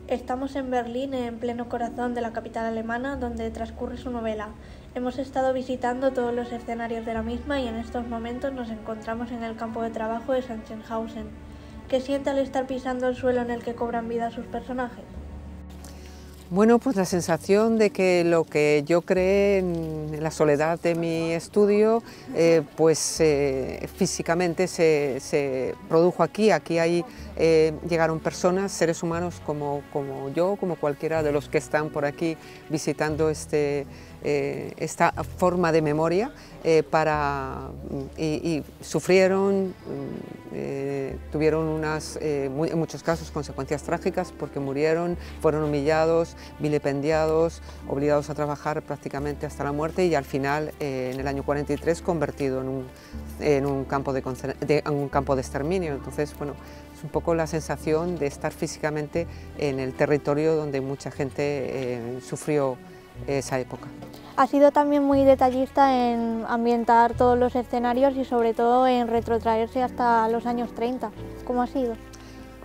Estamos en Berlín, en pleno corazón de la capital alemana, donde transcurre su novela. Hemos estado visitando todos los escenarios de la misma y en estos momentos nos encontramos en el campo de trabajo de Sachsenhausen. ¿Qué siente al estar pisando el suelo en el que cobran vida sus personajes? Bueno, pues la sensación de que lo que yo creé en la soledad de mi estudio, físicamente se produjo aquí. Llegaron personas, seres humanos como yo, como cualquiera de los que están por aquí visitando esta forma de memoria, y sufrieron, tuvieron en muchos casos consecuencias trágicas porque murieron, fueron humillados, vilipendiados, obligados a trabajar prácticamente hasta la muerte y al final, en el año 43, convertido en un campo de exterminio. Entonces, bueno, es un poco la sensación de estar físicamente en el territorio donde mucha gente sufrió esa época. Ha sido también muy detallista en ambientar todos los escenarios y sobre todo en retrotraerse hasta los años 30. ¿Cómo ha sido?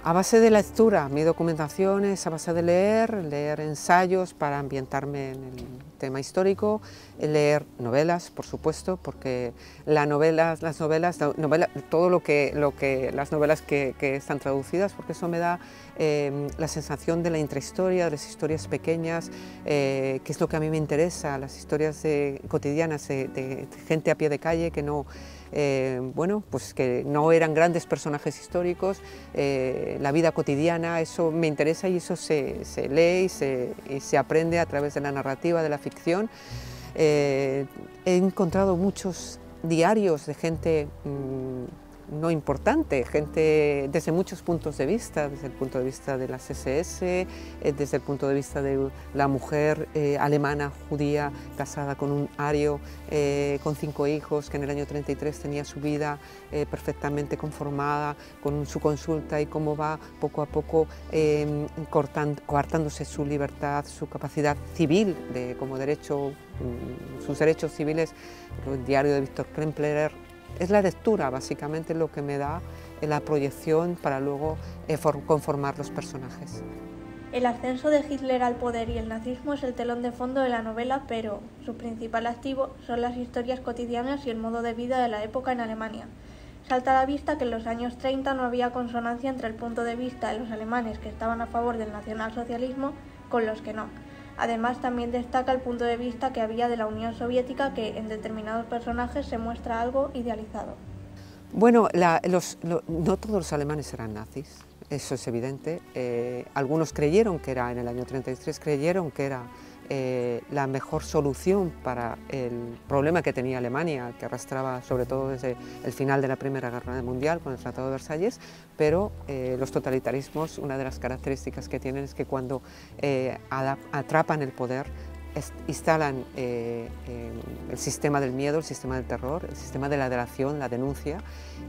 A base de lectura, mi documentación es a base de leer ensayos para ambientarme en el tema histórico, leer novelas, por supuesto, porque las novelas, todo lo que las novelas que están traducidas, porque eso me da la sensación de la intrahistoria, de las historias pequeñas, que es lo que a mí me interesa, las historias cotidianas de gente a pie de calle que no... pues que no eran grandes personajes históricos, la vida cotidiana, eso me interesa y eso se lee y se aprende a través de la narrativa, de la ficción. He encontrado muchos diarios de gente no importante, gente desde muchos puntos de vista, desde el punto de vista de las SS, desde el punto de vista de la mujer alemana, judía, casada con un ario, con 5 hijos, que en el año 33 tenía su vida perfectamente conformada, con su consulta y cómo va poco a poco coartándose su libertad, su capacidad civil, como derecho, sus derechos civiles. El diario de Viktor Krempler. Es la lectura, básicamente, lo que me da la proyección para luego conformar los personajes. El ascenso de Hitler al poder y el nazismo es el telón de fondo de la novela, pero su principal activo son las historias cotidianas y el modo de vida de la época en Alemania. Salta a la vista que en los años 30 no había consonancia entre el punto de vista de los alemanes que estaban a favor del nacionalsocialismo con los que no. Además, también destaca el punto de vista que había de la Unión Soviética, que en determinados personajes se muestra algo idealizado. Bueno, no todos los alemanes eran nazis, eso es evidente. Algunos creyeron que era, en el año 33, creyeron que era la mejor solución para el problema que tenía Alemania, que arrastraba sobre todo desde el final de la Primera Guerra Mundial con el Tratado de Versalles, pero los totalitarismos, una de las características que tienen es que cuando atrapan el poder, instalan el sistema del miedo, el sistema del terror, el sistema de la delación, la denuncia,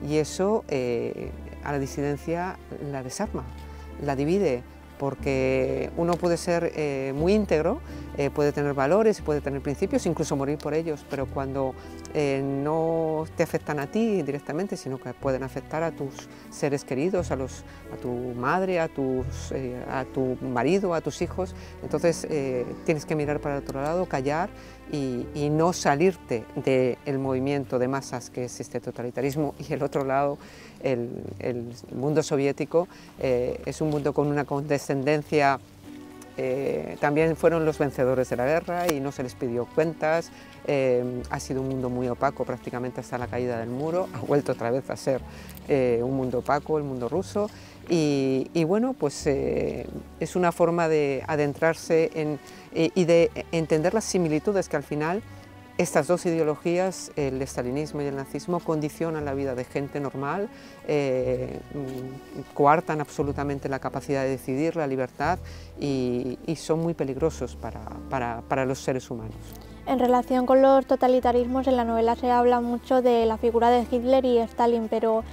y eso a la disidencia la desarma, la divide, porque uno puede ser muy íntegro, puede tener valores, puede tener principios, incluso morir por ellos, pero cuando no te afectan a ti directamente, sino que pueden afectar a tus seres queridos, a tu madre, a tu marido, a tus hijos, entonces tienes que mirar para el otro lado, callar y no salirte del movimiento de masas que es este totalitarismo. Y el otro lado, el mundo soviético, es un mundo con una condescendencia. También fueron los vencedores de la guerra y no se les pidió cuentas. Ha sido un mundo muy opaco prácticamente hasta la caída del muro, ha vuelto otra vez a ser un mundo opaco, el mundo ruso, y bueno, pues es una forma de adentrarse y de entender las similitudes que al final estas dos ideologías, el estalinismo y el nazismo, condicionan la vida de gente normal, coartan absolutamente la capacidad de decidir, la libertad, y son muy peligrosos para los seres humanos. En relación con los totalitarismos, en la novela se habla mucho de la figura de Hitler y Stalin, pero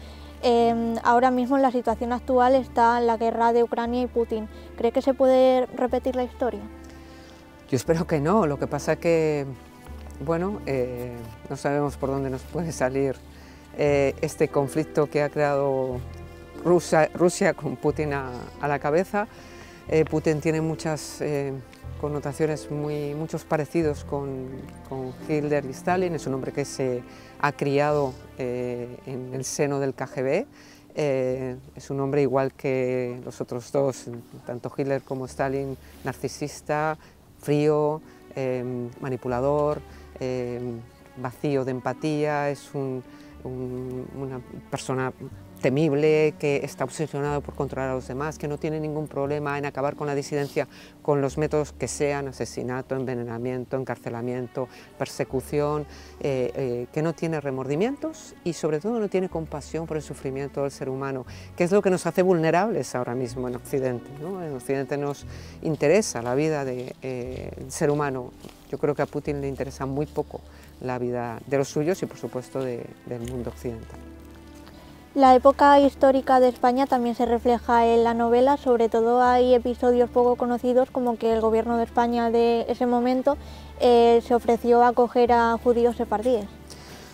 ahora mismo en la situación actual está la guerra de Ucrania y Putin. ¿Cree que se puede repetir la historia? Yo espero que no, lo que pasa que, bueno, no sabemos por dónde nos puede salir este conflicto que ha creado Rusia con Putin a la cabeza. Putin tiene muchas connotaciones, muchos parecidos con Hitler y Stalin. Es un hombre que se ha criado en el seno del KGB. Es un hombre igual que los otros dos, tanto Hitler como Stalin, narcisista, frío, manipulador, vacío de empatía. Es una persona temible, que está obsesionado por controlar a los demás, que no tiene ningún problema en acabar con la disidencia con los métodos que sean: asesinato, envenenamiento, encarcelamiento, persecución, que no tiene remordimientos y sobre todo no tiene compasión por el sufrimiento del ser humano, que es lo que nos hace vulnerables ahora mismo en Occidente, ¿no? En Occidente nos interesa la vida del ser humano. Yo creo que a Putin le interesa muy poco la vida de los suyos y por supuesto del mundo occidental. La época histórica de España también se refleja en la novela. Sobre todo hay episodios poco conocidos, como que el gobierno de España de ese momento se ofreció a acoger a judíos sefardíes.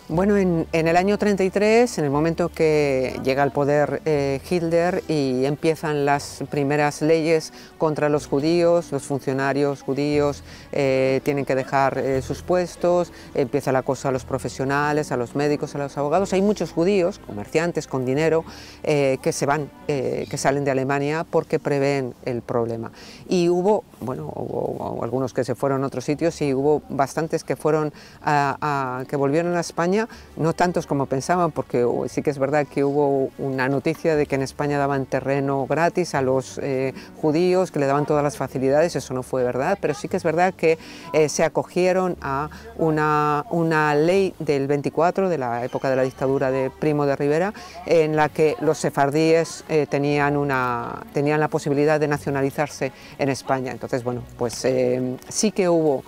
Bueno, en el año 33, en el momento que llega al poder Hitler y empiezan las primeras leyes contra los judíos, los funcionarios judíos tienen que dejar sus puestos, empieza el acoso a los profesionales, a los médicos, a los abogados. Hay muchos judíos, comerciantes con dinero, que salen de Alemania porque prevén el problema. Y hubo algunos que se fueron a otros sitios y hubo bastantes que que volvieron a España. No tantos como pensaban, porque sí que es verdad que hubo una noticia de que en España daban terreno gratis a los judíos, que le daban todas las facilidades. Eso no fue verdad, pero sí que es verdad que se acogieron a una ley del 24, de la época de la dictadura de Primo de Rivera, en la que los sefardíes tenían la posibilidad de nacionalizarse en España. Entonces, bueno, pues sí que hubo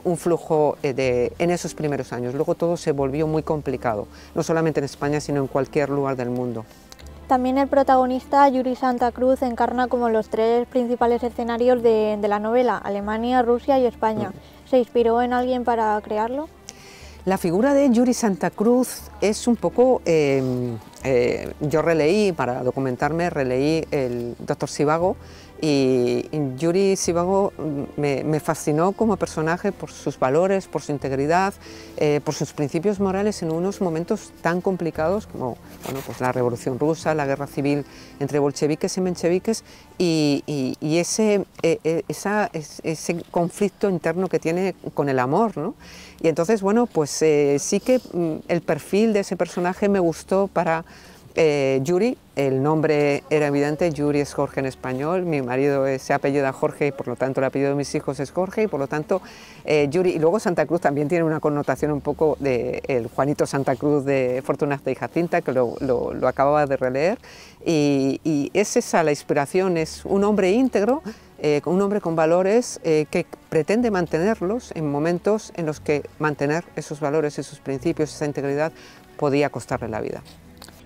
un flujo en esos primeros años. Luego todo se volvió muy complicado, no solamente en España, sino en cualquier lugar del mundo. También el protagonista, Yuri Santa Cruz, encarna como los tres principales escenarios de la novela: Alemania, Rusia y España. ¿Se inspiró en alguien para crearlo? La figura de Yuri Santa Cruz es un poco... yo releí, para documentarme, releí el Dr. Zhivago, y Yuri Zhivago me fascinó como personaje por sus valores, por su integridad, por sus principios morales en unos momentos tan complicados como pues la Revolución Rusa, la guerra civil entre bolcheviques y mencheviques, y ese conflicto interno que tiene con el amor, ¿no? Y entonces, bueno, pues sí que el perfil de ese personaje me gustó para Yuri. El nombre era evidente, Yuri es Jorge en español, mi marido se apellida Jorge y por lo tanto el apellido de mis hijos es Jorge, y por lo tanto Yuri. Y luego Santa Cruz también tiene una connotación un poco de el Juanito Santa Cruz de Fortunata y Jacinta, que lo acababa de releer, y es esa la inspiración. Es un hombre íntegro, un hombre con valores, que pretende mantenerlos en momentos en los que mantener esos valores, esos principios, esa integridad podía costarle la vida.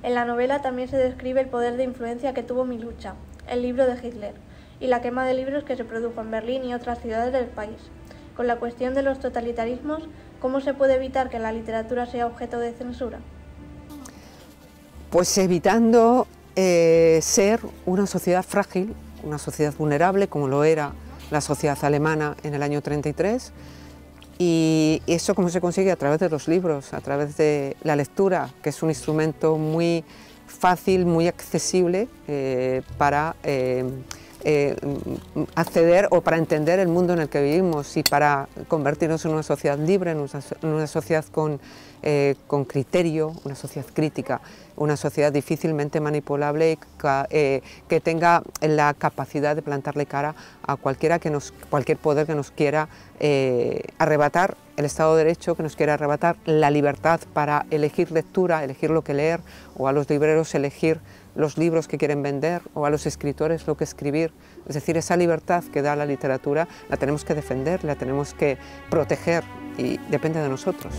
En la novela también se describe el poder de influencia que tuvo Mi lucha, el libro de Hitler, y la quema de libros que se produjo en Berlín y otras ciudades del país. Con la cuestión de los totalitarismos, ¿cómo se puede evitar que la literatura sea objeto de censura? Pues evitando ser una sociedad frágil, una sociedad vulnerable, como lo era la sociedad alemana en el año 33, y eso cómo se consigue: a través de los libros, a través de la lectura, que es un instrumento muy fácil, muy accesible para acceder o para entender el mundo en el que vivimos y para convertirnos en una sociedad libre, en una sociedad con criterio, una sociedad crítica, una sociedad difícilmente manipulable y que tenga la capacidad de plantarle cara a cualquier poder que nos quiera arrebatar el Estado de Derecho, que nos quiera arrebatar la libertad para elegir lectura, elegir lo que leer, o a los libreros elegir los libros que quieren vender, o a los escritores lo que escribir. Es decir, esa libertad que da la literatura la tenemos que defender, la tenemos que proteger, y depende de nosotros.